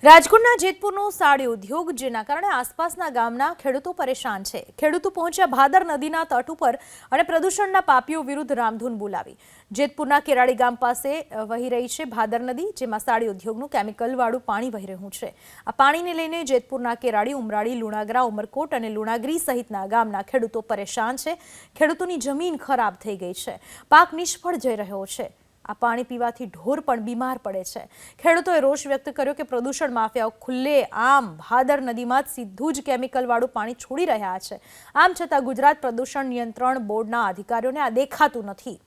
રાજકોટના જેતપુરનો સાડી ઉદ્યોગ, જેના કારણે આસપાસના ગામના ખેડૂતો પરેશાન છે। ખેડૂતો પહોંચ્યા ભાદર નદીના તટ ઉપર અને પ્રદૂષણના પાપીઓ વિરુદ્ધ રામધૂન બોલાવી। જેતપુરના કેરાડી ગામ પાસે વહી રહી છે ભાદર નદી, જેમાં સાડી ઉદ્યોગનું કેમિકલવાળું પાણી વહી રહ્યું છે। આ પાણીને લઈને જેતપુરના કેરાડી, ઉમરાળી, લુણાગરા, ઉમરકોટ અને લુણાગરી સહિતના ગામના ખેડૂતો પરેશાન છે। ખેડૂતોની જમીન ખરાબ થઈ ગઈ છે, પાક નિષ્ફળ જઈ રહ્યો છે। આ પાણી પીવાથી ઢોર પણ બીમાર પડે છે। ખેડૂતોએ રોષ વ્યક્ત કર્યો કે પ્રદૂષણ માફિયાઓ ખુલ્લે આમ ભાદર નદીમાં સીધું જ કેમિકલવાળું પાણી છોડી રહ્યા છે। આમ છતાં ગુજરાત પ્રદૂષણ નિયંત્રણ બોર્ડના અધિકારીઓને આ દેખાતું નથી।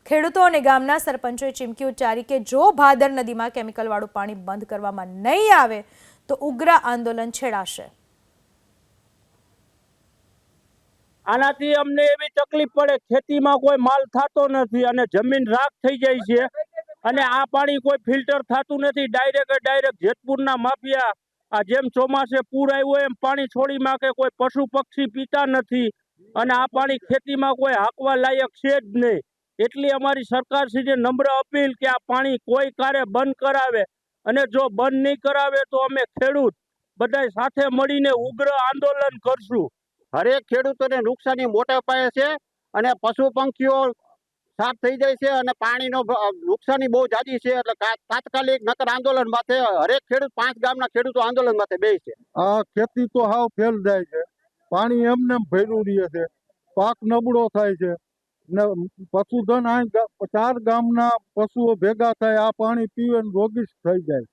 ખેડૂતો અને ગામના સરપંચોએ ચીમકી ઉચ્ચારી કે જો ભાદર નદીમાં કેમિકલવાળું પાણી બંધ કરવામાં નહીં આવે તો ઉગ્ર આંદોલન છેડાશે। આનાથી અમને એવી તકલીફ પડે, ખેતીમાં કોઈ માલ થતો નથી અને જમીન રાખ થઈ જાય છે અને આ પાણી કોઈ ફિલ્ટર થતું નથી। ડાયરેક્ટ જેતપુરના માફિયા આ જેમ ચોમાસે પૂર આવ્યું એમ પાણી છોડી માકે, કોઈ પશુ પક્ષી પીતા નથી અને આ પાણી ખેતીમાં કોઈ હાંકવા લાયક છે જ નહીં। એટલી અમારી સરકારશ્રીને નમ્ર અપીલ કે આ પાણી કોઈ કારે બંધ કરાવે અને જો બંધ નહીં કરાવે તો અમે ખેડૂત બધાય સાથે મળીને ઉગ્ર આંદોલન કરશું। હરેક ખેડૂતોને નુકસાની મોટા પાયે છે અને પશુ પંખીઓ સાફ થઈ જાય છે અને પાણીનો નુકસાની બહુ જાજી છે। એટલે તાત્કાલિક નકર આંદોલન માથે હરેક ખેડૂત 5 ગામના ખેડૂતો આંદોલન માથે બેસે છે। આ ખેતી તો હાવ ફેલ જાય છે, પાણી એમને ભર્યું રહે છે, પાક નબળો થાય છે ને પશુધન 4 ગામના પશુઓ ભેગા થાય આ પાણી પીવે રોગી થઈ જાય।